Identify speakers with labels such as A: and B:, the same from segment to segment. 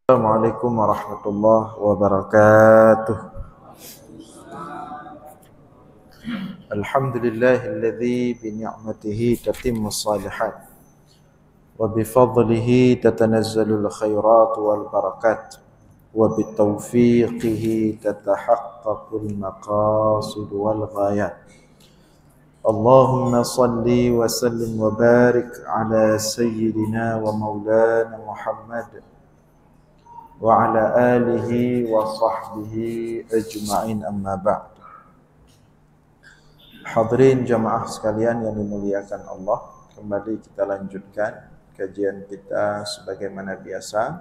A: Assalamualaikum warahmatullahi wabarakatuh. Alhamdulillahilladzi bi ni'matihi tatimmus shalihat wa bi fadlihi tatanazzalul khairat wal barakat wa bi taufiqihi tatahaqqaqul maqasid wal ghayat. Allahumma salli wa sallim wa barik ala sayyidina wa maulana Muhammad wa ala alihi wa sahbihi ajma'in, amma ba'd. Hadirin jamaah sekalian yang dimuliakan Allah, kembali kita lanjutkan kajian kita sebagaimana biasa,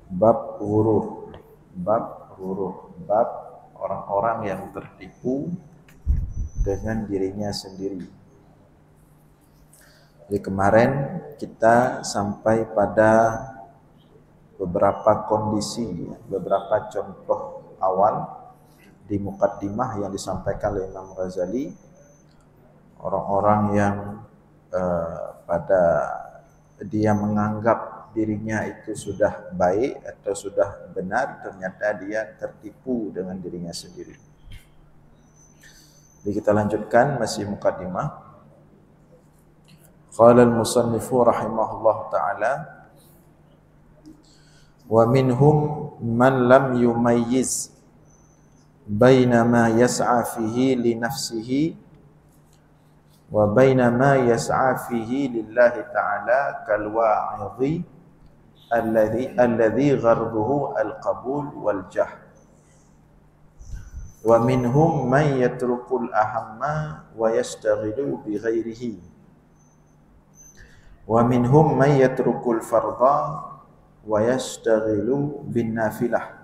A: bab ghurur. Bab orang-orang yang tertipu dengan dirinya sendiri. Jadi kemarin kita sampai pada beberapa kondisi, beberapa contoh awal di muqaddimah yang disampaikan oleh Imam Ghazali. Orang-orang yang pada dia menganggap dirinya itu sudah baik atau sudah benar, ternyata dia tertipu dengan dirinya sendiri. Jadi kita lanjutkan masih muqaddimah. Qala al-musannifu rahimahullah ta'ala, wa minhum man lam yumayyiz baina ma yas'a fihi li nafsihi wa baina ma yas'a fihi lillahi ta'ala kal wa'idhi alladhi gharduhu al-qabul wal jah. Wa minhum man yatrukul ahamma wa yashtaghilu bi ghairihi. Wa minhum man yatrukul fardha wa yashtaghilu bin nafilah.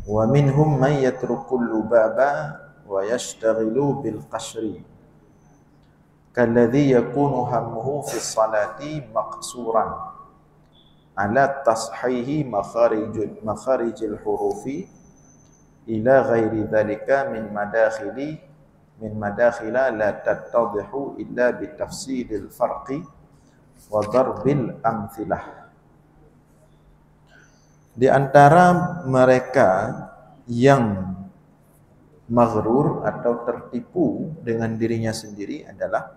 A: Wa minhum man yatrukul lubaba wa yashtaghilu bil qashri kalladhi yakunu hammuhu fi salati maqsuran ala tashihi makharijil hurufi ila ghairi dhalika min madakhila la tattadhihu illa bitafsilil farqi wa darbil amthilah. Di antara mereka yang maghrur atau tertipu dengan dirinya sendiri adalah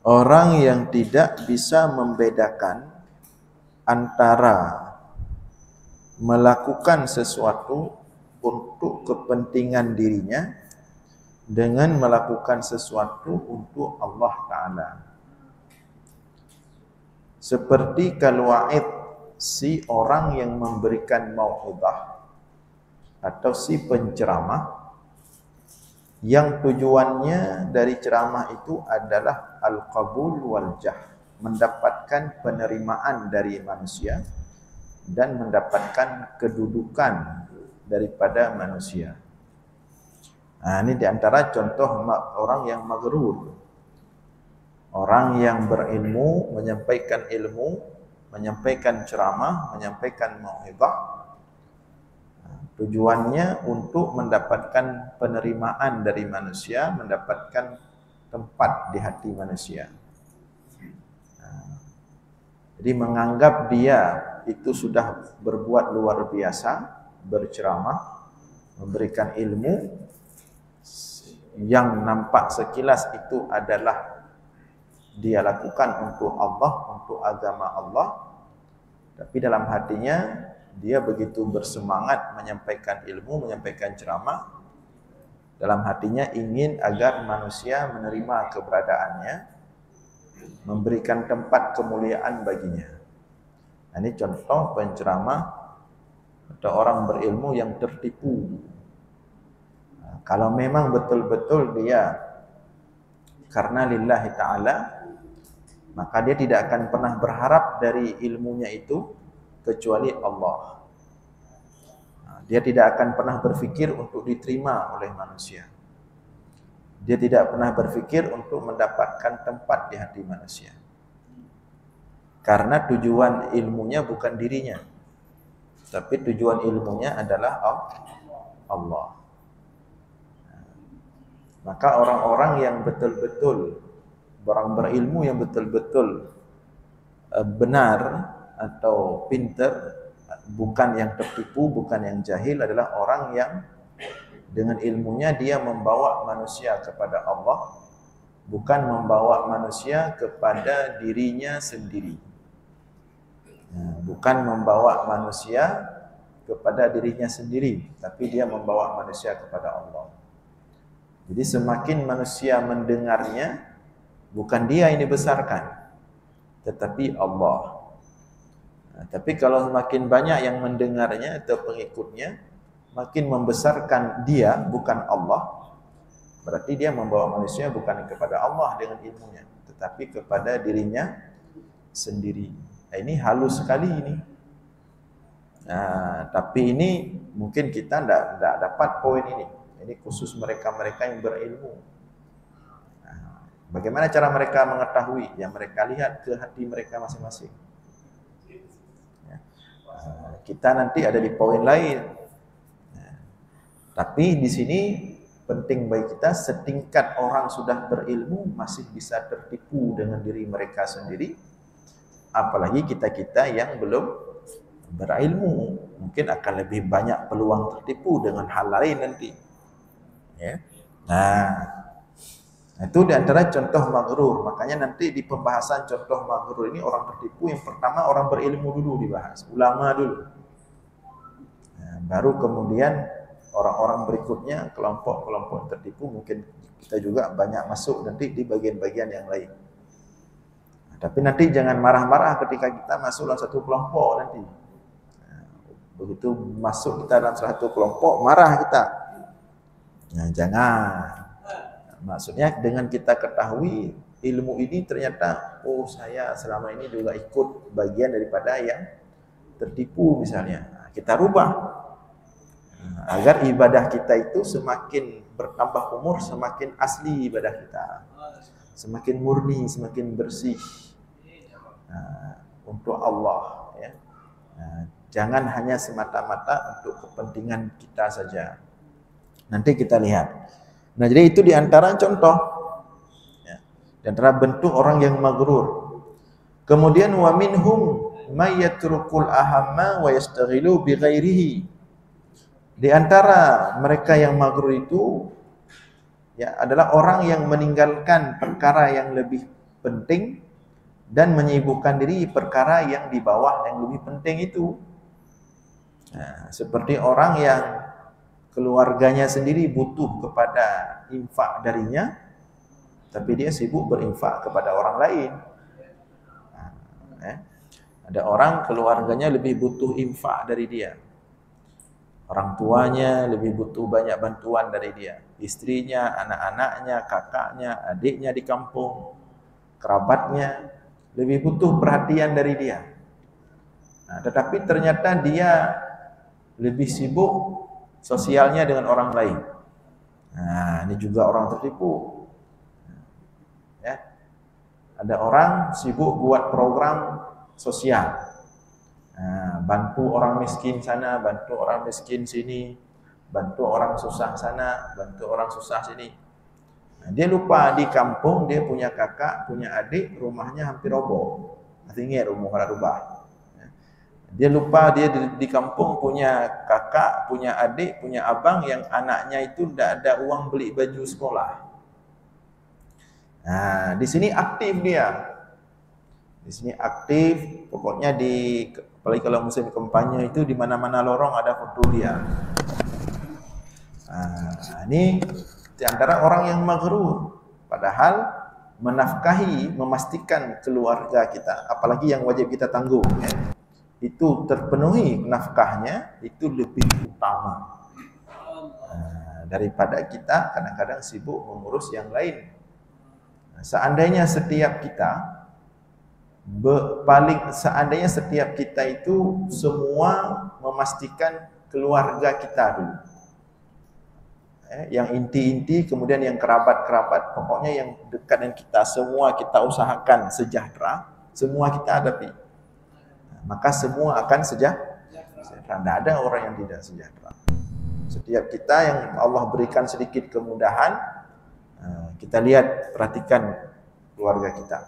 A: orang yang tidak bisa membedakan antara melakukan sesuatu untuk kepentingan dirinya dengan melakukan sesuatu untuk Allah Ta'ala. Seperti kalwa'id, si orang yang memberikan mau'izah atau si penceramah yang tujuannya dari ceramah itu adalah al-qabul wal jah, mendapatkan penerimaan dari manusia dan mendapatkan kedudukan daripada manusia. Nah, ini diantara contoh orang yang maghrur. Orang yang berilmu, menyampaikan ilmu, menyampaikan ceramah, menyampaikan mau'izah, tujuannya untuk mendapatkan penerimaan dari manusia, mendapatkan tempat di hati manusia. Jadi menganggap dia itu sudah berbuat luar biasa, berceramah, memberikan ilmu yang nampak sekilas itu adalah dia lakukan untuk Allah, untuk agama Allah, tapi dalam hatinya dia begitu bersemangat menyampaikan ilmu, menyampaikan ceramah, dalam hatinya ingin agar manusia menerima keberadaannya, memberikan tempat kemuliaan baginya. Nah, ini contoh penceramah atau orang berilmu yang tertipu. Nah, kalau memang betul-betul dia karena lillahi ta'ala, maka dia tidak akan pernah berharap dari ilmunya itu kecuali Allah. Dia tidak akan pernah berfikir untuk diterima oleh manusia. Dia tidak pernah berfikir untuk mendapatkan tempat di hati manusia. Karena tujuan ilmunya bukan dirinya, tapi tujuan ilmunya adalah Allah. Maka orang-orang yang betul-betul, orang berilmu yang betul-betul benar atau pintar, bukan yang tertipu, bukan yang jahil, adalah orang yang dengan ilmunya dia membawa manusia kepada Allah, bukan membawa manusia kepada dirinya sendiri. Bukan membawa manusia kepada dirinya sendiri, tapi dia membawa manusia kepada Allah. Jadi semakin manusia mendengarnya, bukan dia yang dibesarkan, tetapi Allah. Tapi kalau semakin banyak yang mendengarnya atau pengikutnya, makin membesarkan dia, bukan Allah, berarti dia membawa manusia bukan kepada Allah dengan ilmunya, tetapi kepada dirinya sendiri. Ini halus sekali ini. Tapi ini mungkin kita tidak dapat poin ini. Ini khusus mereka-mereka yang berilmu. Bagaimana cara mereka mengetahui? Yang mereka lihat ke hati mereka masing-masing. Kita nanti ada di poin lain. Tapi di sini penting bagi kita, setingkat orang sudah berilmu masih bisa tertipu dengan diri mereka sendiri. Apalagi kita-kita yang belum berilmu, mungkin akan lebih banyak peluang tertipu dengan hal lain nanti. Ya. Nah, itu di antara contoh maghrur. Makanya nanti di pembahasan contoh maghrur ini orang tertipu, yang pertama orang berilmu dulu dibahas, ulama dulu. Nah, baru kemudian orang-orang berikutnya, kelompok-kelompok tertipu, mungkin kita juga banyak masuk nanti di bagian-bagian yang lain. Tapi nanti jangan marah-marah ketika kita masuk dalam satu kelompok nanti. Begitu masuk kita dalam satu kelompok, marah kita. Nah, jangan. Maksudnya dengan kita ketahui ilmu ini ternyata, oh saya selama ini juga ikut bagian daripada yang tertipu misalnya. Kita rubah. Agar ibadah kita itu semakin bertambah umur, semakin asli ibadah kita. Semakin murni, semakin bersih. Untuk Allah, ya. Jangan hanya semata-mata untuk kepentingan kita saja. Nanti kita lihat. Nah, jadi itu diantara contoh, ya, diantara bentuk orang yang maghrur. Kemudian wa minhum may yatrukul ahamma wa yastaghilu bi ghairihi. Di antara mereka yang maghrur itu, ya, adalah orang yang meninggalkan perkara yang lebih penting dan menyibukkan diri perkara yang di bawah yang lebih penting itu. Nah, seperti orang yang keluarganya sendiri butuh kepada infak darinya, tapi dia sibuk berinfak kepada orang lain. Ada orang keluarganya lebih butuh infak dari dia. Orang tuanya lebih butuh banyak bantuan dari dia. Istrinya, anak-anaknya, kakaknya, adiknya di kampung, kerabatnya lebih butuh perhatian dari dia. Nah, tetapi ternyata dia lebih sibuk sosialnya dengan orang lain. Nah, ini juga orang tertipu. Ya. Ada orang sibuk buat program sosial. Nah, bantu orang miskin sana, bantu orang miskin sini, bantu orang susah sana, bantu orang susah sini. Dia lupa di kampung dia punya kakak, punya adik, rumahnya hampir roboh. Artinya rumah kalau rubah. Dia lupa dia di kampung punya kakak, punya adik, punya abang yang anaknya itu tidak ada uang beli baju sekolah. Nah, di sini aktif dia. Di sini aktif, pokoknya apalagi kalau musim kampanye itu di mana-mana lorong ada foto dia. Nah, ini di antara orang yang maghrur, padahal menafkahi, memastikan keluarga kita, apalagi yang wajib kita tanggung, ya, itu terpenuhi nafkahnya, itu lebih utama daripada kita kadang-kadang sibuk mengurus yang lain. Seandainya setiap kita itu semua memastikan keluarga kita dulu. Yang inti-inti, kemudian yang kerabat-kerabat, pokoknya yang dekat dengan kita, semua kita usahakan sejahtera, semua kita hadapi. Maka semua akan sejahtera. Tidak ada orang yang tidak sejahtera. Setiap kita yang Allah berikan sedikit kemudahan, kita lihat, perhatikan keluarga kita.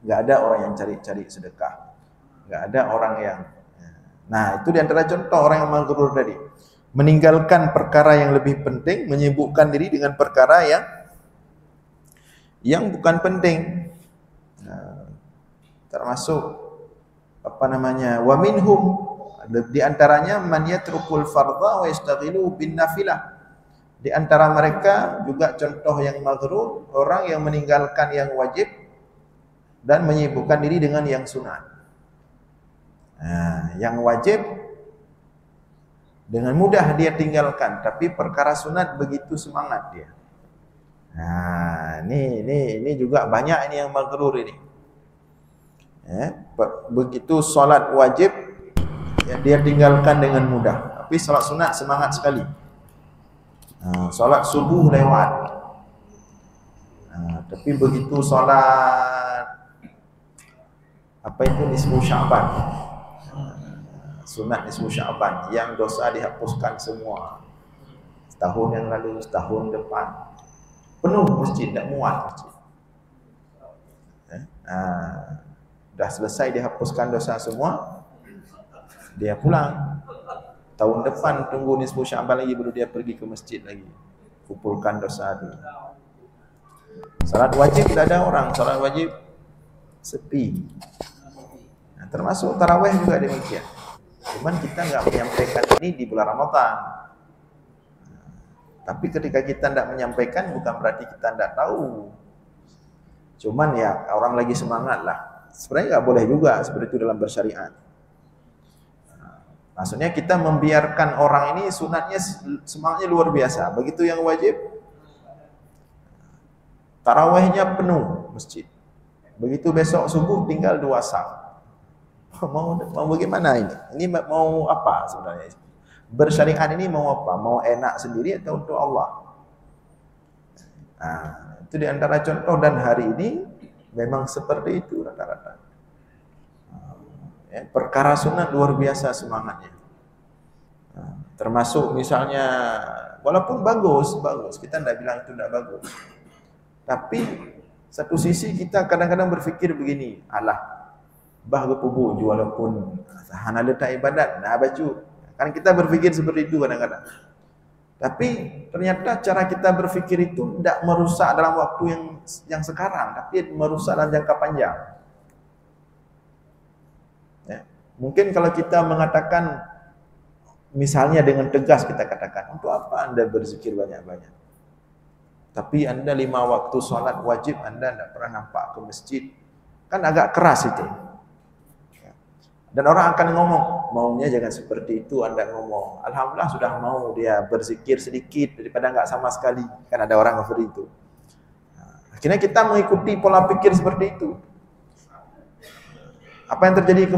A: Nggak ada orang yang cari-cari sedekah. Nggak ada orang yang... Nah, itu di antara contoh orang yang maghrur tadi. Meninggalkan perkara yang lebih penting, menyibukkan diri dengan perkara yang bukan penting. Nah, termasuk wa minhum, di antaranya man yatrukul fardha wa yastaghilu bin nafilah. Di antara mereka juga contoh yang maghrur, orang yang meninggalkan yang wajib dan menyibukkan diri dengan yang sunat. Nah, yang wajib dengan mudah dia tinggalkan, tapi perkara sunat begitu semangat dia. Nah, ini juga banyak ini yang maghrur ini. Begitu salat wajib ya, dia tinggalkan dengan mudah, tapi salat sunat semangat sekali. Salat subuh lewat. Tapi begitu salat nisfu Sya'ban, sunat nisfu Sya'ban, yang dosa dihapuskan semua. Setahun yang lalu, setahun depan, penuh masjid, tak muat masjid. Dah selesai dihapuskan dosa semua, dia pulang. Tahun depan tunggu nisfu Sya'ban lagi, baru dia pergi ke masjid lagi, kumpulkan dosa dulu. Salat wajib tidak ada orang, salat wajib sepi. Nah, termasuk tarawih juga demikian. Cuman kita nggak menyampaikan ini di bulan Ramadan. Tapi ketika kita tidak menyampaikan bukan berarti kita tidak tahu. Cuman ya orang lagi semangat lah. Sebenarnya nggak boleh juga seperti itu dalam bersyariat. Maksudnya kita membiarkan orang ini sunatnya semangatnya luar biasa. Begitu yang wajib, tarawihnya penuh masjid. Begitu besok subuh tinggal 2 saf. Mau bagaimana ini? Ini mau apa sebenarnya? Bersyariat ini mau apa? Mau enak sendiri atau untuk Allah? Nah, itu di antara contoh, dan hari ini memang seperti itu rata-rata. Perkara sunat luar biasa semangatnya. Termasuk misalnya, walaupun bagus, kita tidak bilang itu tidak bagus. Tapi satu sisi kita kadang-kadang berfikir begini, alah, bah kepubu walaupun hana letak ibadat, nah baju. Kan kita berfikir seperti itu kadang-kadang. Tapi ternyata cara kita berfikir itu tidak merusak dalam waktu yang sekarang, tapi merusak dalam jangka panjang. Ya. Mungkin kalau kita mengatakan, misalnya dengan tegas kita katakan, untuk apa Anda berzikir banyak-banyak? Tapi Anda 5 waktu sholat wajib Anda tidak pernah nampak ke masjid. Kan agak keras itu. Dan orang akan ngomong, maunya jangan seperti itu Anda ngomong. Alhamdulillah sudah mau dia berzikir sedikit daripada enggak sama sekali. Kan ada orang seperti itu. Akhirnya kita mengikuti pola pikir seperti itu. Apa yang terjadi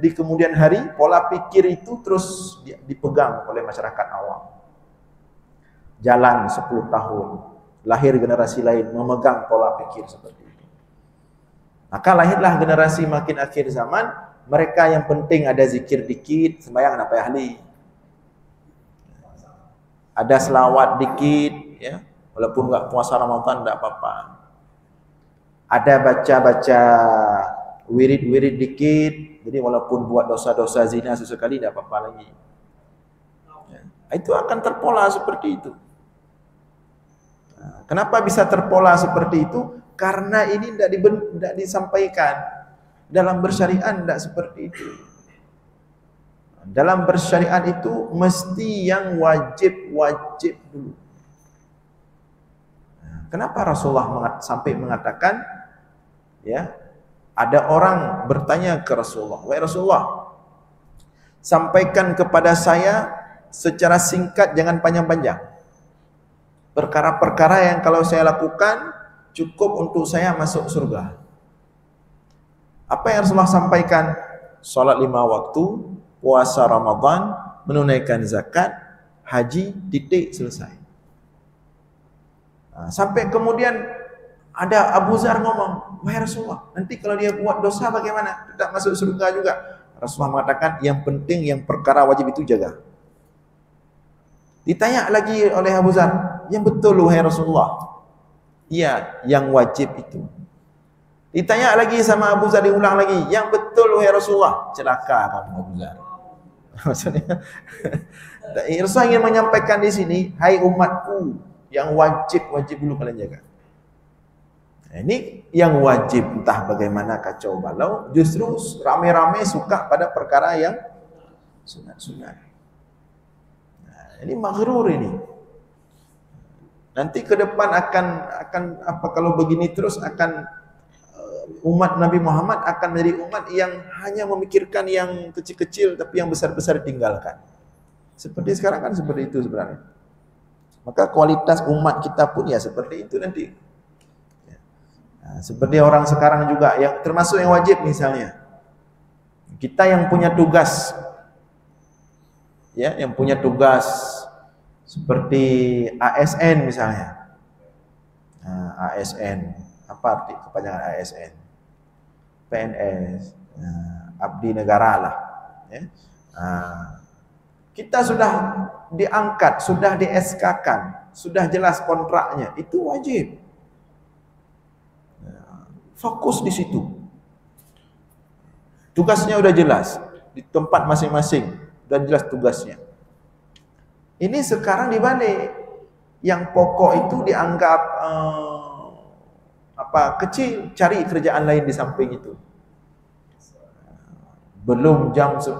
A: di kemudian hari, pola pikir itu terus dipegang oleh masyarakat awam. Jalan 10 tahun, lahir generasi lain memegang pola pikir seperti itu. Maka lahirlah generasi makin akhir zaman, mereka yang penting ada zikir dikit, sembahyang apa ahli. Ada selawat dikit, ya, walaupun enggak puasa Ramadan enggak apa-apa. Ada baca-baca wirid-wirid dikit, jadi walaupun buat dosa-dosa zina sesekali tidak apa-apa lagi. Ya, itu akan terpola seperti itu. Nah, kenapa bisa terpola seperti itu? Karena ini tidak disampaikan. Dalam bersyariat tidak seperti itu. Dalam bersyariat itu mesti yang wajib dulu. Nah, kenapa Rasulullah sampai mengatakan, ya, ada orang bertanya ke Rasulullah, wahai Rasulullah, sampaikan kepada saya secara singkat, jangan panjang-panjang. Perkara-perkara yang kalau saya lakukan cukup untuk saya masuk surga. Apa yang Rasulullah sampaikan? Salat 5 waktu, puasa Ramadan, menunaikan zakat, haji, titik, selesai. Nah, sampai kemudian ada Abu Dzar ngomong, wahai Rasulullah, nanti kalau dia buat dosa bagaimana? Tidak masuk surga juga. Rasulullah mengatakan, yang penting yang perkara wajib itu jaga. Ditanya lagi oleh Abu Dzar, yang betul wahai Rasulullah? Iya, yang wajib itu. Ditanya lagi sama Abu Zar, diulang lagi, yang betul wahai Rasulullah. Celaka kamu Abu Zar. Maksudnya Rasulullah ingin menyampaikan di sini, hai umatku, yang wajib dulu kalian jaga. Nah, ini yang wajib entah bagaimana kacau balau, justru rame-rame suka pada perkara yang sunat-sunat. Nah, ini maghrur ini. Nanti ke depan akan apa kalau begini terus akan umat Nabi Muhammad akan menjadi umat yang hanya memikirkan yang kecil-kecil tapi yang besar-besar ditinggalkan. Seperti sekarang kan seperti itu sebenarnya. Maka kualitas umat kita pun ya seperti itu nanti. Nah, seperti orang sekarang juga yang termasuk yang wajib misalnya. Kita yang punya tugas ya, yang punya tugas seperti ASN misalnya. Nah, ASN, apa arti kepanjangan ASN? PNS, abdi negara lah. Ya. Kita sudah diangkat, sudah di SK-kan, sudah jelas kontraknya, itu wajib. Fokus di situ. Tugasnya udah jelas, di tempat masing-masing, udah jelas tugasnya. Ini sekarang dibalik, yang pokok itu dianggap kecil, cari kerjaan lain di samping itu. Belum jam 10,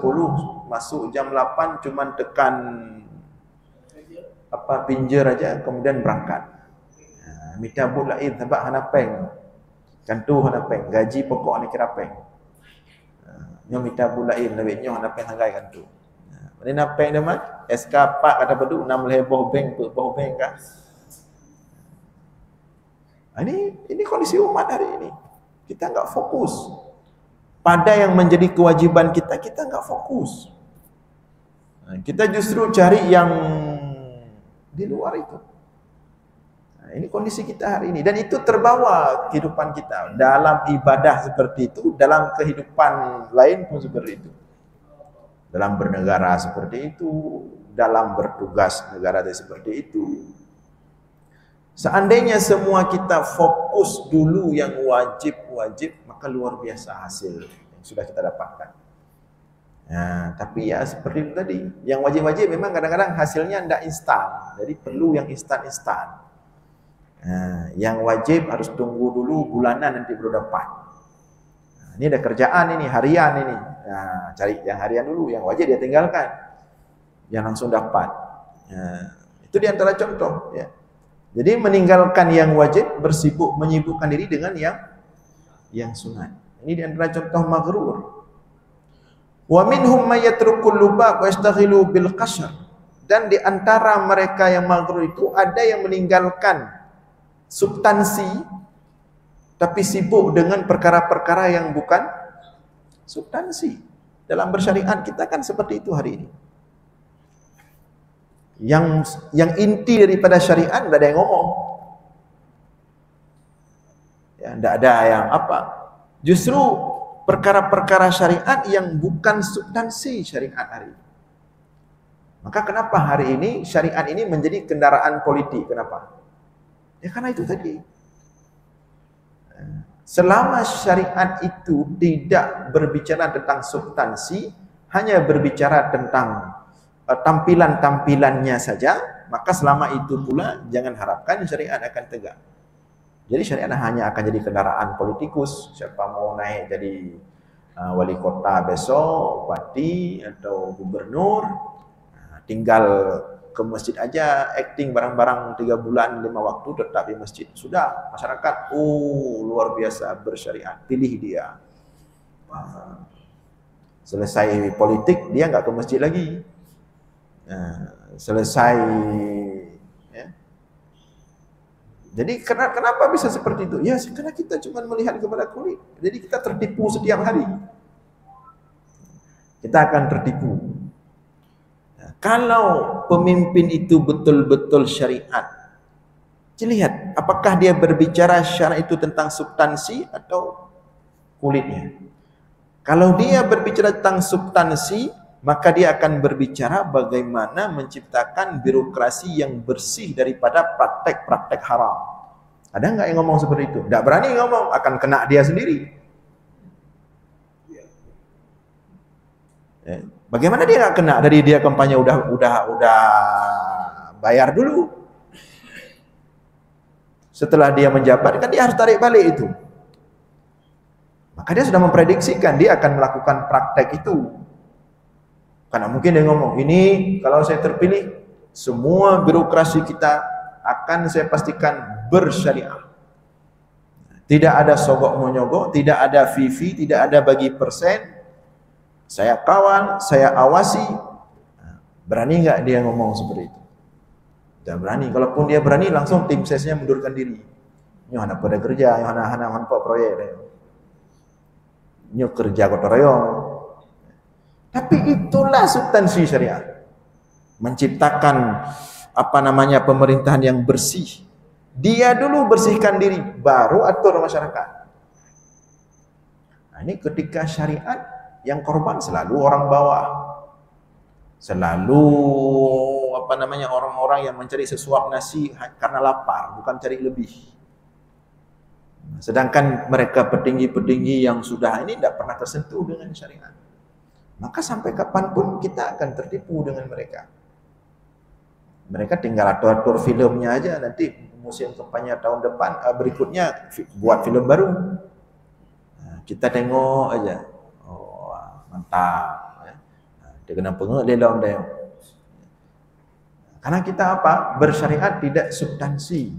A: masuk jam 8 cuman tekan pinjer aja kemudian berangkat. Minta bulain sebab hanapeng. Kantu hanapeng, gaji pokok ni kirapeng. Nyo minta bulain lebih nyo hanapeng hanggai kantu. Ini napeng dia mah SK Pak kata bedu 6 leboh bank boh bank kah. Ini kondisi umat hari ini. Kita enggak fokus pada yang menjadi kewajiban kita, kita enggak fokus. Kita justru cari yang di luar itu. Ini kondisi kita hari ini. Dan itu terbawa kehidupan kita. Dalam ibadah seperti itu, dalam kehidupan lain pun seperti itu. Dalam bernegara seperti itu, dalam bertugas negara seperti itu. Seandainya semua kita fokus dulu yang wajib-wajib, maka luar biasa hasil yang sudah kita dapatkan. Nah, tapi ya seperti itu tadi, yang wajib-wajib memang kadang-kadang hasilnya tidak instan. Jadi perlu yang instan-instan. Nah, yang wajib harus tunggu dulu bulanan nanti baru dapat. Nah, ini ada kerjaan ini, harian ini. Nah, cari yang harian dulu, yang wajib dia tinggalkan. Yang langsung dapat. Nah, itu di antara contoh ya. Jadi meninggalkan yang wajib, menyibukkan diri dengan yang sunat. Ini di antara contoh maghrur. Wa minhum may yatrukul lubab wa yastaghilu bil qashr. Dan di antara mereka yang maghrur itu ada yang meninggalkan substansi tapi sibuk dengan perkara-perkara yang bukan substansi. Dalam bersyariat kita kan seperti itu hari ini. Yang inti daripada syariat tidak ada yang ngomong. Ya, tidak ada yang apa. Justru perkara-perkara syariat yang bukan substansi syariat hari ini. Maka kenapa hari ini syariat ini menjadi kendaraan politik? Kenapa? Ya karena itu tadi. Selama syariat itu tidak berbicara tentang substansi, hanya berbicara tentang tampilan-tampilannya saja, maka selama itu pula jangan harapkan syariat akan tegak. Jadi syariat hanya akan jadi kendaraan politikus. Siapa mau naik jadi wali kota besok, bupati atau gubernur, tinggal ke masjid aja, acting barang-barang 3 bulan 5 waktu tetap di masjid. Sudah, masyarakat luar biasa bersyariat, pilih dia. Selesai politik dia nggak ke masjid lagi. Selesai ya. Jadi kenapa bisa seperti itu? Ya karena kita cuma melihat kepada kulit. Jadi kita tertipu setiap hari. Kita akan tertipu. Kalau pemimpin itu betul-betul syariat, lihat apakah dia berbicara syariat itu tentang substansi atau kulitnya. Kalau dia berbicara tentang substansi, maka dia akan berbicara bagaimana menciptakan birokrasi yang bersih daripada praktek-praktek haram. Ada nggak yang ngomong seperti itu? Tidak berani ngomong, akan kena dia sendiri. Bagaimana dia nggak kena? Dari dia kampanye udah bayar dulu. Setelah dia menjabat kan dia harus tarik balik itu. Maka dia sudah memprediksikan dia akan melakukan praktek itu. Karena mungkin dia ngomong, ini kalau saya terpilih, semua birokrasi kita akan saya pastikan bersyariah. Tidak ada sogok menyogok, tidak ada fee, tidak ada bagi persen. Saya kawal, saya awasi. Berani nggak dia ngomong seperti itu? Tidak berani. Kalaupun dia berani, langsung tim sesnya mundurkan diri. Nyoh anak pada kerja, nyoh anak proyek. Nyoh kerja gotong royong. Tapi itulah substansi syariat. Menciptakan pemerintahan yang bersih. Dia dulu bersihkan diri, baru atur masyarakat. Nah, ini ketika syariat yang korban selalu orang bawah. Selalu orang-orang yang mencari sesuap nasi karena lapar, bukan cari lebih. Sedangkan mereka petinggi-petinggi yang sudah ini tidak pernah tersentuh dengan syariat. Maka sampai kapanpun kita akan tertipu dengan mereka. Mereka tinggal atur-atur filmnya aja, nanti musim kampanye tahun depan berikutnya buat film baru. Nah, kita tengok aja. Oh, mantap. Dia kena pengek dia lawan dia. Karena kita bersyariat tidak substansi.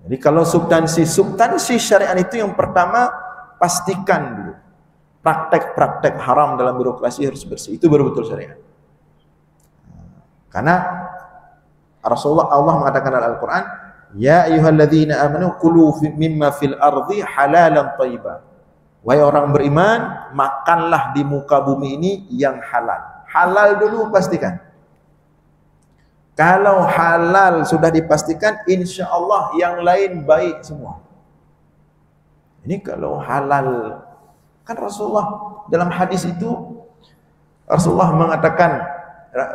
A: Jadi kalau substansi syariat itu yang pertama pastikan dulu. Praktek-praktek haram dalam birokrasi harus bersih. Itu baru betul syariat. Karena Allah mengatakan dalam Al-Quran, Ya ayyuhalladzina amanu kulu mimma fil ardi halalan thayyiban. Wahai orang beriman, makanlah di muka bumi ini yang halal. Halal dulu pastikan. Kalau halal sudah dipastikan, insya Allah yang lain baik semua. Ini kalau halal. Kan Rasulullah dalam hadis itu, Rasulullah mengatakan,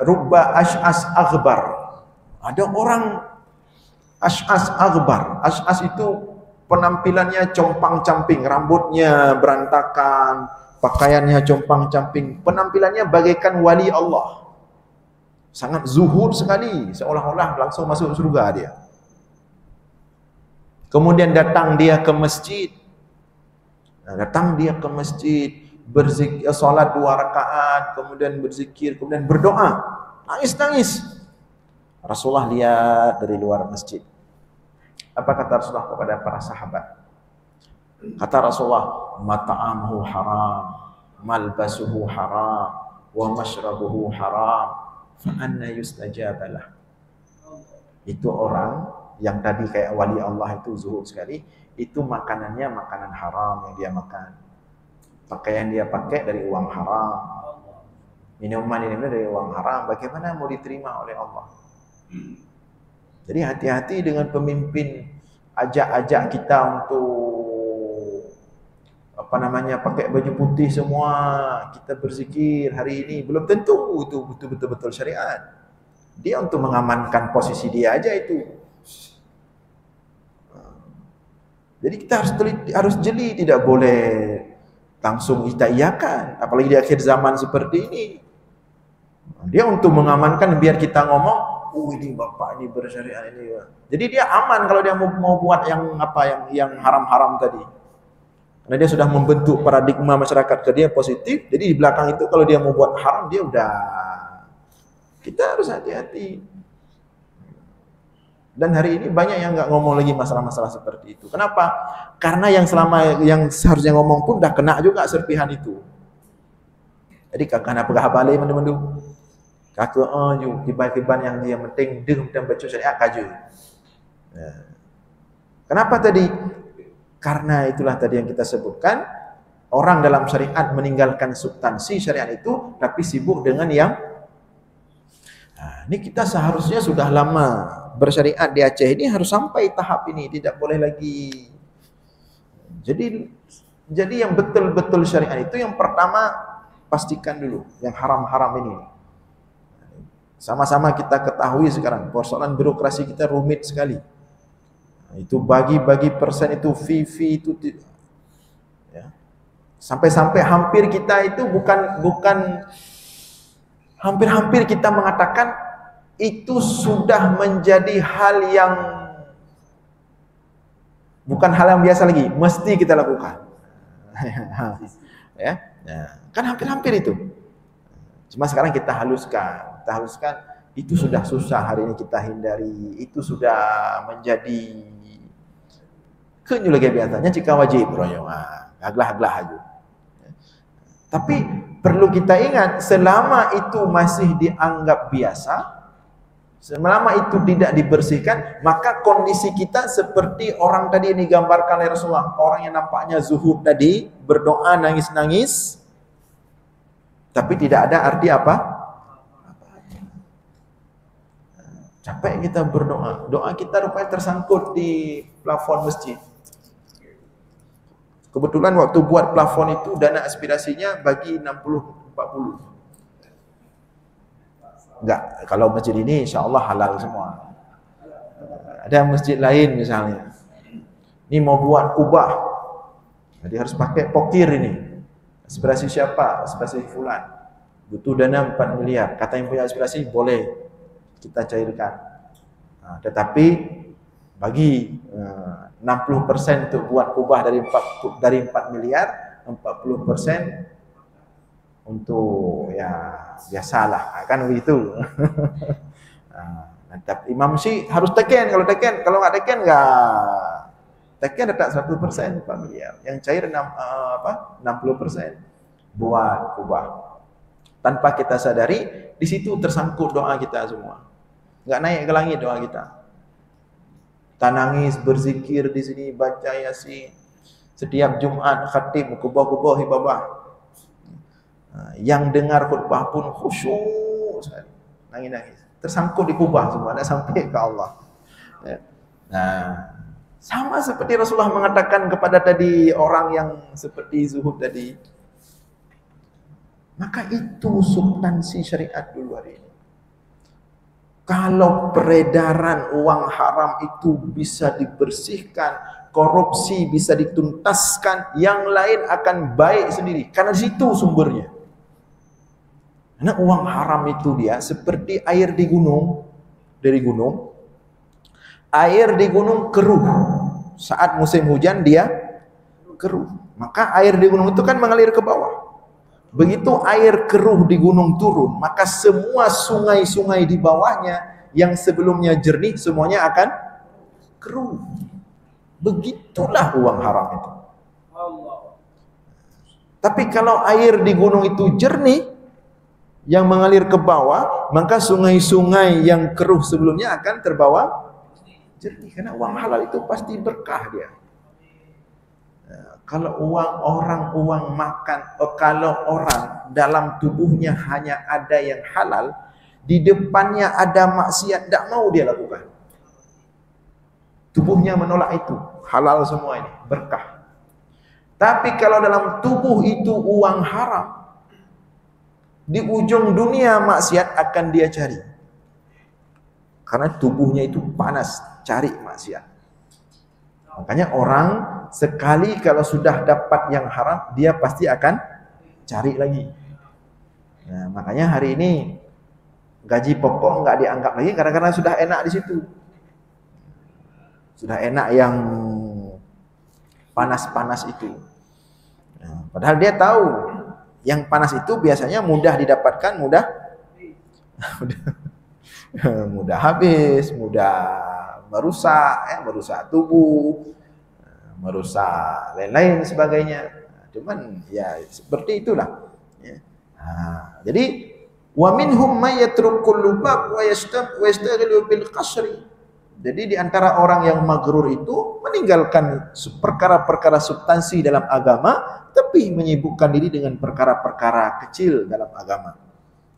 A: Rubba ash'as aghbar. Ada orang ash'as aghbar. Ash'as itu penampilannya compang-camping, rambutnya berantakan, pakaiannya compang-camping, penampilannya bagaikan wali Allah. Sangat zuhud sekali, seolah-olah langsung masuk surga dia. Kemudian datang dia ke masjid. Berzikir, salat 2 rakaat, kemudian berzikir, kemudian berdoa, nangis-nangis. Rasulullah lihat dari luar masjid. Apa kata Rasulullah kepada para sahabat? Kata Rasulullah, mata'amuhu haram, malbasuhu haram, wa mashrabuhu haram, fa anna yustajabalah. Itu orang yang tadi kayak wali Allah itu zuhud sekali, itu makanannya makanan haram yang dia makan. Pakaian dia pakai dari uang haram. Minuman dari uang haram. Bagaimana mau diterima oleh Allah? Jadi hati-hati dengan pemimpin ajak-ajak kita untuk pakai baju putih semua, kita berzikir hari ini. Belum tentu itu betul-betul syariat. Dia untuk mengamankan posisi dia aja itu. Jadi kita harus jeli, tidak boleh langsung kita iyakan, apalagi di akhir zaman seperti ini. Dia untuk mengamankan biar kita ngomong, ini bapak ini bersyariat ini. Jadi dia aman kalau dia mau buat yang haram-haram tadi. Karena dia sudah membentuk paradigma masyarakat ke dia positif. Jadi di belakang itu kalau dia mau buat haram, dia udah. Kita harus hati-hati. Dan hari ini banyak yang nggak ngomong lagi masalah-masalah seperti itu. Kenapa? Karena yang seharusnya ngomong pun udah kena juga serpihan itu. Jadi kakak nak pegah balik mendu-mendu. Kakak kiban-kiban yang dia penting dan baca syariat kaju. Kenapa tadi? Karena itulah tadi yang kita sebutkan, orang dalam syariat meninggalkan substansi syariat itu tapi sibuk dengan yang ini kita seharusnya sudah lama bersyariat di Aceh ini harus sampai tahap ini, tidak boleh lagi. Jadi yang betul-betul syariat itu yang pertama pastikan dulu yang haram-haram ini. Sama-sama kita ketahui sekarang persoalan birokrasi kita rumit sekali. Itu bagi persen itu fee itu ya. Sampai-sampai hampir kita itu bukan hampir kita mengatakan itu sudah menjadi hal yang bukan hal yang biasa lagi, mesti kita lakukan. Ya, kan hampir itu. Cuma sekarang kita haluskan, itu sudah susah hari ini kita hindari, itu sudah menjadi kenyu lagi biasanya jika wajib royong, aglah aja. Tapi perlu kita ingat, selama itu masih dianggap biasa, selama itu tidak dibersihkan, maka kondisi kita seperti orang tadi yang digambarkan oleh Rasulullah, orang yang nampaknya zuhud tadi, berdoa nangis-nangis, tapi tidak ada arti apa? Capek kita berdoa, doa kita rupanya tersangkut di plafon masjid. Kebetulan waktu buat plafon itu dana aspirasinya bagi 60-40. Enggak, kalau masjid ini insya Allah halal semua. Ada masjid lain misalnya, ini mau buat kubah, jadi harus pakai pokir ini. Aspirasi siapa? Aspirasi fulan. Butuh dana 4 miliar. Kata yang punya aspirasi, boleh kita cairkan. Nah, tetapi bagi 60% untuk buat kubah dari 4 miliar, 40% untuk ya biasalah, kan begitu. Nah, tapi imam sih harus teken, kalau nggak teken tetap 100% 4 miliar. Yang cair 60% buat kubah. Tanpa kita sadari, di situ tersangkut doa kita semua. Nggak naik ke langit doa kita. Kita nangis, berzikir di sini, baca Yasin. Setiap Jumat khatib kubah-kubah hibabah. Yang dengar khutbah pun khusyuk sekali. Nangis-nangis. Tersangkut di kubah semua, tidak sampai ke Allah. Nah, sama seperti Rasulullah mengatakan kepada tadi orang yang seperti zuhud tadi. Maka itu substansi syariat dulu hari ini. Kalau peredaran uang haram itu bisa dibersihkan, korupsi bisa dituntaskan, yang lain akan baik sendiri. Karena di situ sumbernya. Karena uang haram itu dia seperti air di gunung, dari gunung. Air di gunung keruh. Saat musim hujan dia keruh. Maka air di gunung itu kan mengalir ke bawah. Begitu air keruh di gunung turun, maka semua sungai-sungai di bawahnya yang sebelumnya jernih semuanya akan keruh. Begitulah uang haram itu. Tapi kalau air di gunung itu jernih yang mengalir ke bawah, maka sungai-sungai yang keruh sebelumnya akan terbawa jernih. Karena uang halal itu pasti berkah dia. Kalau uang makan, kalau orang dalam tubuhnya hanya ada yang halal, di depannya ada maksiat, tidak mau dia lakukan. Tubuhnya menolak itu, halal semua ini, berkah. Tapi kalau dalam tubuh itu uang haram, di ujung dunia maksiat akan dia cari. Karena tubuhnya itu panas, cari maksiat. Makanya orang sekali kalau sudah dapat yang haram, dia pasti akan cari lagi. Nah, makanya hari ini gaji pokok nggak dianggap lagi karena sudah enak di situ. Sudah enak yang panas-panas itu. Nah, padahal dia tahu yang panas itu biasanya mudah didapatkan, mudah habis, mudah merusak tubuh, merusak lain-lain sebagainya. Cuman ya seperti itulah. Ya. Nah, jadi wa minhum may yatrukul lubab wa yastaghilu bil qasri. Jadi di antara orang yang magrur itu meninggalkan perkara-perkara substansi dalam agama, tapi menyibukkan diri dengan perkara-perkara kecil dalam agama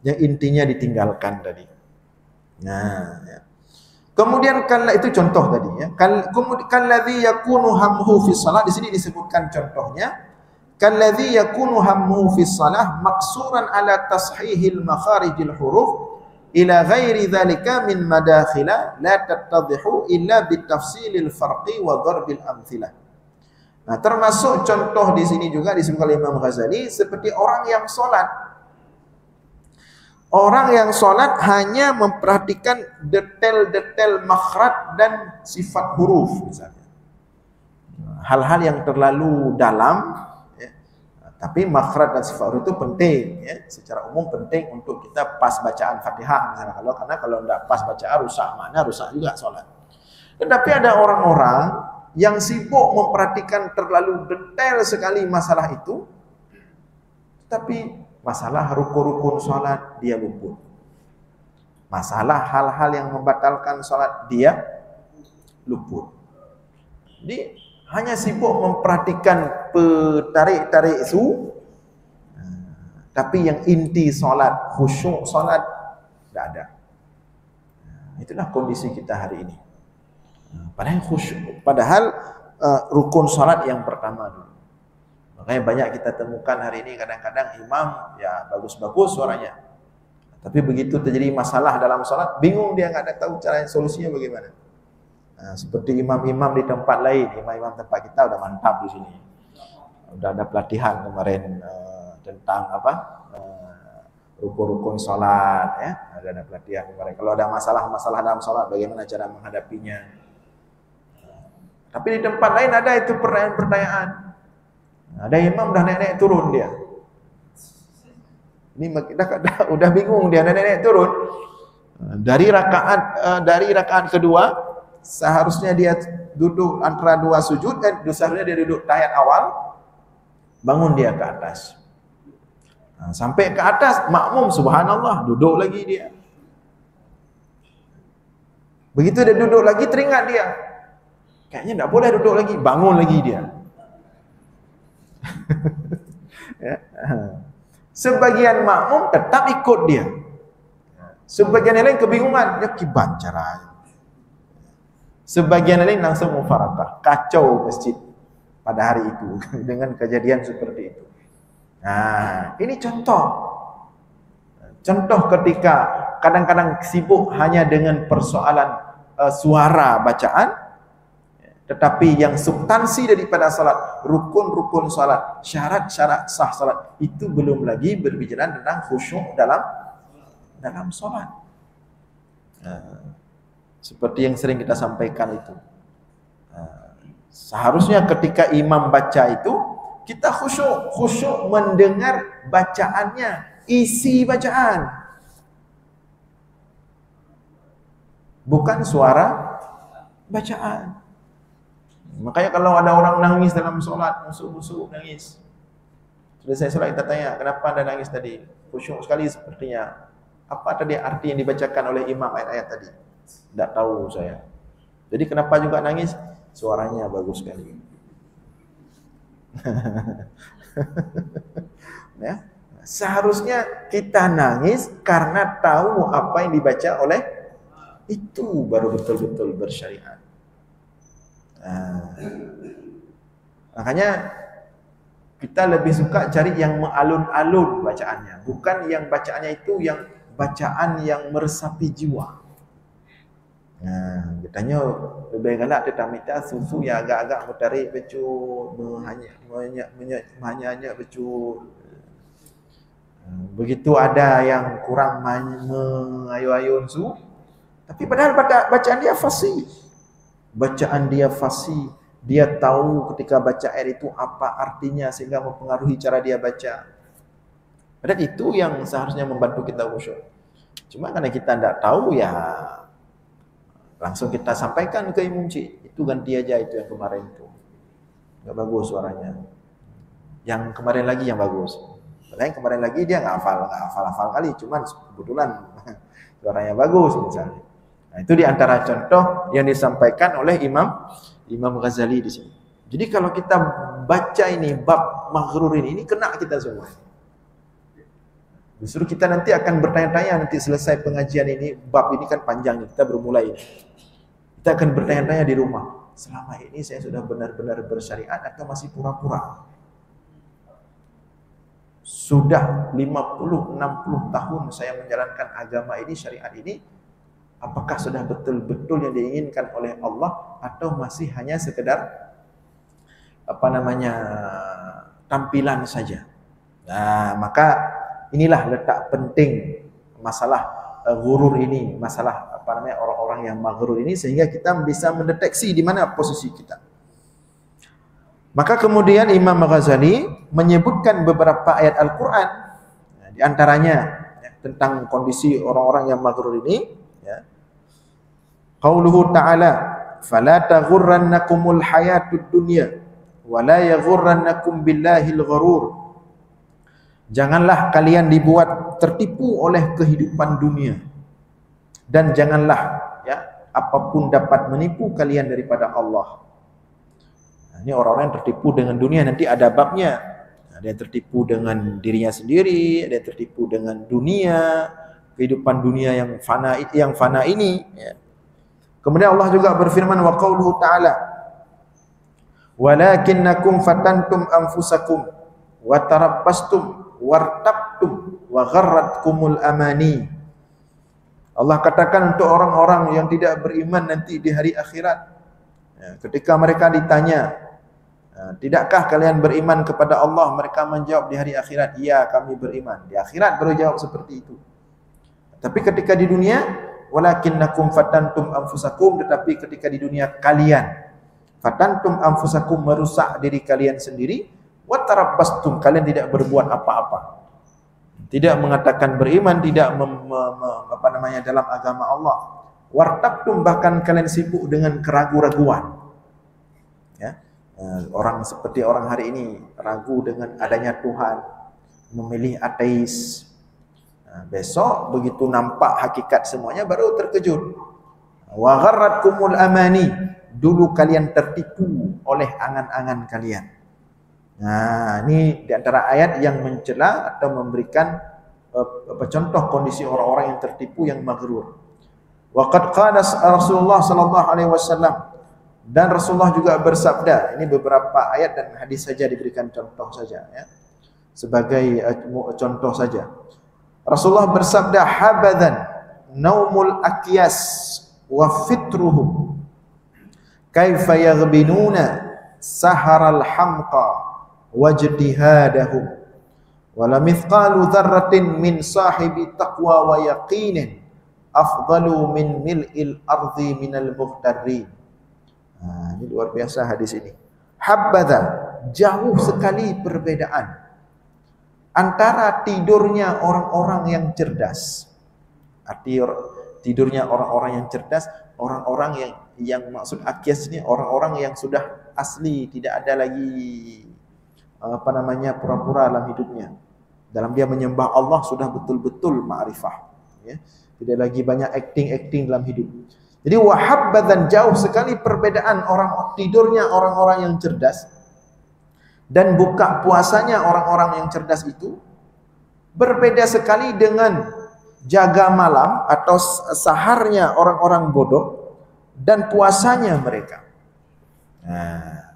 A: yang intinya ditinggalkan tadi. Nah, ya. Kemudian itu contoh tadi ya. Kalladzi yakunu hammuhu fi shalah, di sini disebutkan contohnya. Kalladzi yakunu hammuhu fi shalah maksuran ala tashihil makharijil huruf ila ghairi dzalika min madakhila la tattadhihu illa bitafsilil farqi wa darbil amthilah. Nah, termasuk contoh di sini juga disebutkan oleh Imam Ghazali seperti orang yang sholat. Orang yang sholat hanya memperhatikan detail-detail makhraj dan sifat huruf misalnya. Hal-hal yang terlalu dalam, ya. Tapi makhraj dan sifat huruf itu penting, ya. Secara umum penting untuk kita pas bacaan Fatihah misalnya. Karena kalau tidak pas bacaan rusak makna, rusak juga sholat. Tetapi ada orang-orang yang sibuk memperhatikan terlalu detail sekali masalah itu, tapi masalah rukun-rukun sholat dia luput. Masalah hal-hal yang membatalkan sholat dia luput. Jadi hanya sibuk memperhatikan tarik-tarik itu, tapi yang inti sholat, khusyuk sholat tidak ada. Itulah kondisi kita hari ini. Padahal khusyuk, padahal rukun sholat yang pertama dulu. Makanya banyak kita temukan hari ini kadang-kadang imam ya bagus-bagus suaranya, tapi begitu terjadi masalah dalam sholat bingung, dia nggak ada tahu cara solusinya bagaimana. Nah, seperti imam-imam di tempat lain, imam-imam tempat kita udah mantap di sini, udah ada pelatihan kemarin tentang rukun-rukun sholat, ya ada pelatihan kemarin. Kalau ada masalah-masalah dalam sholat bagaimana cara menghadapinya. Tapi di tempat lain ada itu pertanyaan-pertanyaan. Ada imam dah naik-naik turun dia. Ini udah bingung dia naik-naik turun. Dari rakaat kedua seharusnya dia duduk antara dua sujud, dan seharusnya dia duduk tahiyat awal, bangun dia ke atas. Sampai ke atas makmum subhanallah duduk lagi dia. Begitu dia duduk lagi teringat dia, kayaknya tidak boleh duduk lagi, bangun lagi dia. Ya. Sebagian makmum tetap ikut dia, sebagian yang lain kebingungan, ya kiban caranya. Sebagian lain langsung mufarakah, kacau masjid pada hari itu dengan kejadian seperti itu. Nah, ini contoh ketika kadang-kadang sibuk hanya dengan persoalan suara bacaan, tetapi yang substansi daripada salat, rukun-rukun salat, syarat-syarat sah salat itu belum lagi berbicara tentang khusyuk dalam salat. Seperti yang sering kita sampaikan itu. Seharusnya ketika imam baca itu kita khusyuk mendengar bacaannya, isi bacaan. Bukan suara bacaan. Makanya kalau ada orang nangis dalam solat, musuh-musuh nangis. Selesai solat kita tanya, kenapa Anda nangis tadi? Khusyuk sekali sepertinya. Apa tadi arti yang dibacakan oleh imam ayat-ayat tadi? Tidak tahu saya. Jadi kenapa juga nangis? Suaranya bagus sekali. Ya. Seharusnya kita nangis karena tahu apa yang dibaca oleh itu, baru betul-betul bersyariat. Makanya kita lebih suka cari yang mengalun-alun bacaannya, bukan yang bacaannya itu yang bacaan yang meresapi jiwa. Katanya lebih galak tetamita susu yang agak-agak mutarik becut, hanya becut. Begitu ada yang kurang mengayu-ayun su, tapi padahal bacaan dia fasih. Bacaan dia fasih. Dia tahu ketika baca ayat itu apa artinya sehingga mempengaruhi cara dia baca. Padahal itu yang seharusnya membantu kita khusyuk. Cuma karena kita tidak tahu ya langsung kita sampaikan ke Imam Cik. Itu ganti aja itu yang kemarin itu. Enggak bagus suaranya. Yang kemarin lagi yang bagus. Yang kemarin lagi dia enggak hafal kali, cuman kebetulan suaranya bagus misalnya. Nah, itu di antara contoh yang disampaikan oleh Imam Ghazali di sini. Jadi kalau kita baca ini bab maghrur ini kena kita semua. Justru kita nanti akan bertanya-tanya nanti selesai pengajian ini, bab ini kan panjang nih, kita bermulai ini. Kita akan bertanya-tanya di rumah, selama ini saya sudah benar-benar bersyariat atau masih pura-pura? sudah 50-60 tahun saya menjalankan agama ini, syariat ini, apakah sudah betul-betul yang diinginkan oleh Allah atau masih hanya sekedar tampilan saja. Nah, maka inilah letak penting masalah ghurur ini, masalah orang-orang yang maghrur ini, sehingga kita bisa mendeteksi di mana posisi kita. Maka kemudian Imam Ghazali menyebutkan beberapa ayat Al-Quran, di antaranya tentang kondisi orang-orang yang maghrur ini. Qauluhu ta'ala, fala taghurrannakumul hayatud dunya wa la yaghurrannakum billahil gharur. Janganlah kalian dibuat tertipu oleh kehidupan dunia, dan janganlah apapun dapat menipu kalian daripada Allah. Ini orang-orang yang tertipu dengan dunia, nanti ada babnya. Ada yang tertipu dengan dirinya sendiri, ada yang tertipu dengan dunia, kehidupan dunia yang fana ini. Kemudian Allah juga berfirman, wa qauluhu ta'ala, walakinnakum fatantum anfusakum wa tarabbastum wartabtum wa gharratkumul amani. Allah katakan untuk orang-orang yang tidak beriman nanti di hari akhirat, ketika mereka ditanya, tidakkah kalian beriman kepada Allah? Mereka menjawab di hari akhirat, ya kami beriman. Di akhirat baru jawab seperti itu. Tapi ketika di dunia, walakinnakum fatantum anfusakum, tetapi ketika di dunia kalian fatantum anfusakum, merusak diri kalian sendiri, wa tarabbastum, kalian tidak berbuat apa-apa. Tidak mengatakan beriman, tidak dalam agama Allah. Wartabtum, bahkan kalian sibuk dengan keraguan-raguan. Orang seperti orang hari ini ragu dengan adanya Tuhan, memilih ateis. Besok begitu nampak hakikat semuanya baru terkejut. Wa gharratkumul amani, dulu kalian tertipu oleh angan-angan kalian. Nah, ini di antara ayat yang mencela atau memberikan contoh kondisi orang-orang yang tertipu, yang maghrur. Wa qad qala Rasulullah sallallahu alaihi wasallam, dan Rasulullah juga bersabda. Ini beberapa ayat dan hadis saja diberikan contoh saja, sebagai contoh saja. Rasulullah bersabda, habadan naumul akyas wa fitruhum kaifa yaghbinuna saharal hamqa wajdihadahum wala mithqalu dzarratin min sahibi taqwa wa yaqinin afdalu min mil'il ardi minal mughtarrin. Ini luar biasa hadis ini. Habbadha, jauh sekali perbedaan antara tidurnya orang-orang yang cerdas. Arti tidurnya orang-orang yang cerdas, orang-orang yang maksud akyas ini orang-orang yang sudah asli, tidak ada lagi pura-pura dalam hidupnya. Dalam dia menyembah Allah sudah betul-betul ma'rifah, Tidak lagi banyak acting dalam hidup. Jadi wahabbadan, jauh sekali perbedaan tidurnya orang-orang yang cerdas dan buka puasanya orang-orang yang cerdas itu berbeda sekali dengan jaga malam atau saharnya orang-orang bodoh dan puasanya mereka. Nah,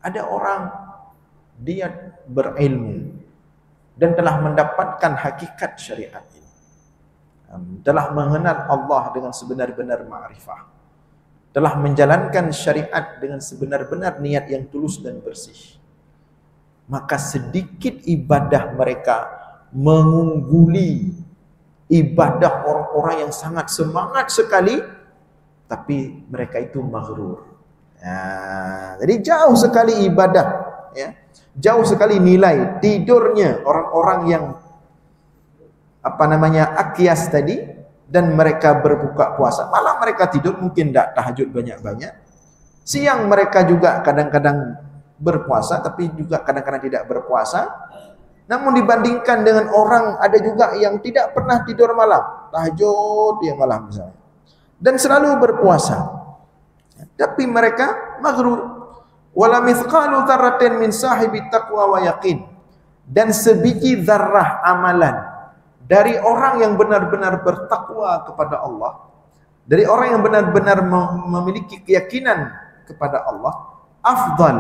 A: ada orang dia berilmu dan telah mendapatkan hakikat syariat ini, telah mengenal Allah dengan sebenar-benar ma'rifah, telah menjalankan syariat dengan sebenar-benar niat yang tulus dan bersih. Maka sedikit ibadah mereka mengungguli ibadah orang-orang yang sangat semangat sekali, tapi mereka itu maghrur. Jadi jauh sekali ibadah, jauh sekali nilai tidurnya orang-orang yang akyas tadi, dan mereka berbuka puasa. Malah mereka tidur mungkin tidak tahajud banyak-banyak. Siang mereka juga kadang-kadang berpuasa, tapi juga kadang-kadang tidak berpuasa. Namun dibandingkan dengan orang, ada juga yang tidak pernah tidur malam, tahajud dia malam misalnya, dan selalu berpuasa. Tapi mereka maghrur. Wala mithqalu dzarratin min sahibi taqwa wa yaqin, dan sebiji zarrah amalan dari orang yang benar-benar bertakwa kepada Allah, dari orang yang benar-benar memiliki keyakinan kepada Allah, afdal,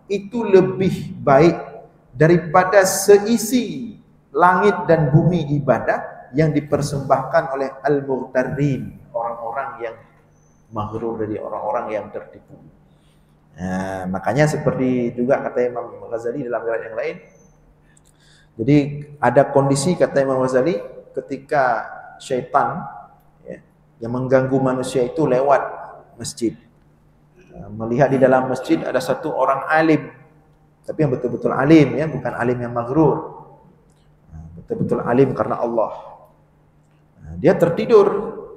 A: itu lebih baik daripada seisi langit dan bumi ibadah yang dipersembahkan oleh al-mughtarrin, orang-orang yang maghrur, dari orang-orang yang tertipu. Nah, makanya seperti juga kata Imam Ghazali dalam riwayat yang lain. Jadi ada kondisi kata Imam Ghazali ketika syaitan ya, yang mengganggu manusia itu lewat masjid. Melihat di dalam masjid ada satu orang alim, tapi yang betul-betul alim ya, bukan alim yang maghrur. Betul-betul alim karena Allah. Dia tertidur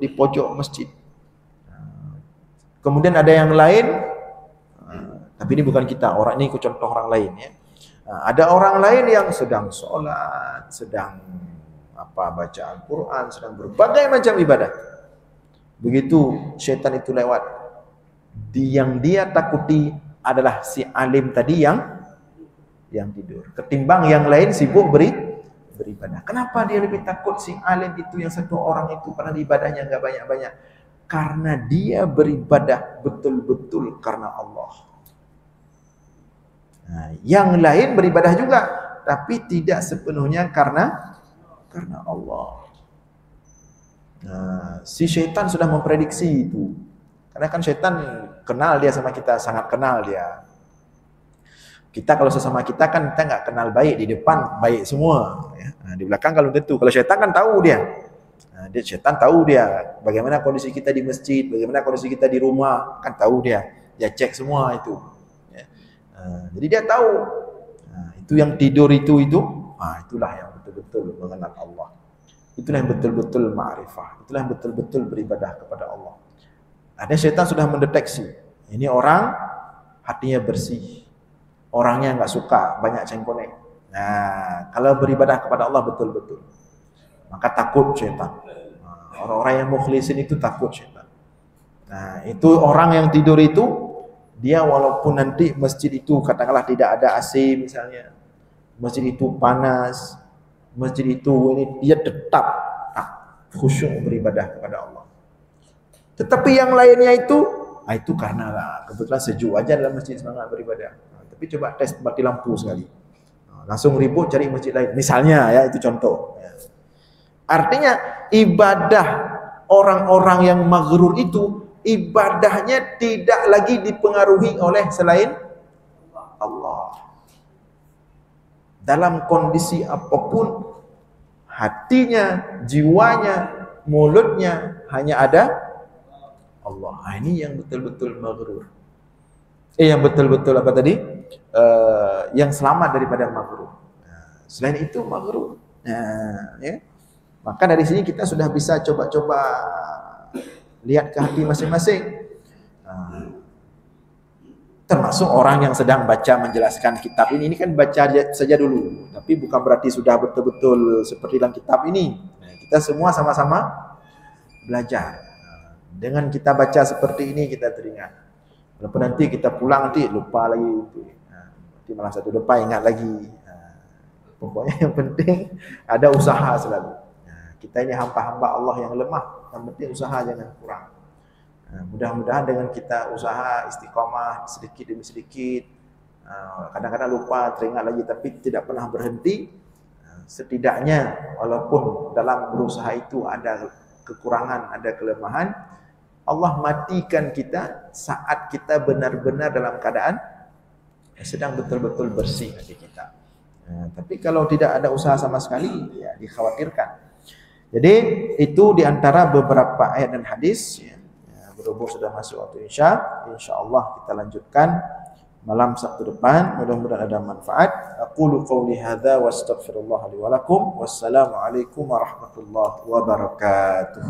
A: di pojok masjid. Kemudian ada yang lain, tapi ini bukan kita, orang ini ikut contoh orang lain ya. Ada orang lain yang sedang sholat, sedang baca Al-Quran, sedang berbagai macam ibadah. Begitu syaitan itu lewat, yang dia takuti adalah si alim tadi yang tidur, ketimbang yang lain sibuk beribadah. Kenapa dia lebih takut si alim itu, yang satu orang itu, padahal ibadahnya nggak banyak-banyak? Karena dia beribadah betul-betul karena Allah. Nah, yang lain beribadah juga, tapi tidak sepenuhnya karena Allah. Nah, si syaitan sudah memprediksi itu. Karena kan syaitan kenal dia sama kita, sangat kenal dia. Kita kalau sesama kita kan kita nggak kenal baik, di depan baik semua. Ya. Nah, di belakang kalau tentu. Kalau syaitan kan tahu dia. Nah, syaitan tahu dia bagaimana kondisi kita di masjid, bagaimana kondisi kita di rumah, kan tahu dia. Dia cek semua itu. Ya. Jadi dia tahu. Nah, itu yang tidur itu, itulah yang betul-betul mengenal Allah. Itulah yang betul-betul ma'rifah. Itulah yang betul-betul beribadah kepada Allah. Ada syaitan sudah mendeteksi, ini orang hatinya bersih, orangnya nggak suka banyak cengkonek. Nah, kalau beribadah kepada Allah betul-betul, maka takut syaitan. Orang-orang yang mukhlisin itu takut syaitan. Nah, itu orang yang tidur itu, dia walaupun nanti masjid itu katakanlah tidak ada AC misalnya, masjid itu panas, masjid itu ini, dia tetap khusyuk beribadah kepada Allah. Tetapi yang lainnya itu karena kebetulan sejuk aja dalam masjid semangat beribadah. Tapi coba tes mati lampu sekali, langsung ribut cari masjid lain. Misalnya ya, itu contoh. Artinya ibadah orang-orang yang maghrur itu, ibadahnya tidak lagi dipengaruhi oleh selain Allah. Dalam kondisi apapun, hatinya, jiwanya, mulutnya hanya ada Allah. Ini yang betul-betul maghrur. Yang betul-betul apa tadi? Yang selamat daripada maghrur. Selain itu maghrur. Ya. Maka dari sini kita sudah bisa coba-coba lihat ke hati masing-masing. Termasuk orang yang sedang baca menjelaskan kitab ini kan baca saja dulu, tapi bukan berarti sudah betul-betul seperti dalam kitab ini. Kita semua sama-sama belajar. Dengan kita baca seperti ini kita teringat. Walaupun nanti kita pulang nanti lupa lagi itu. Nanti malah satu depan ingat lagi. Pokoknya yang penting ada usaha selalu. Kita ini hamba-hamba Allah yang lemah. Yang penting usaha jangan kurang. Mudah-mudahan dengan kita usaha istiqomah sedikit demi sedikit, kadang-kadang lupa, teringat lagi, tapi tidak pernah berhenti. Setidaknya walaupun dalam berusaha itu ada kekurangan, ada kelemahan, Allah matikan kita saat kita benar-benar dalam keadaan sedang betul-betul bersih hati kita. Tapi kalau tidak ada usaha sama sekali, ya dikhawatirkan. Jadi itu diantara beberapa ayat dan hadis. Berhubung sudah masuk waktu insya Allah kita lanjutkan malam Sabtu depan. Mudah-mudahan ada manfaat. Aqulu qawli hadza wa astaghfirullah li wa lakum. Wassalamu alaikum warahmatullahi wabarakatuh.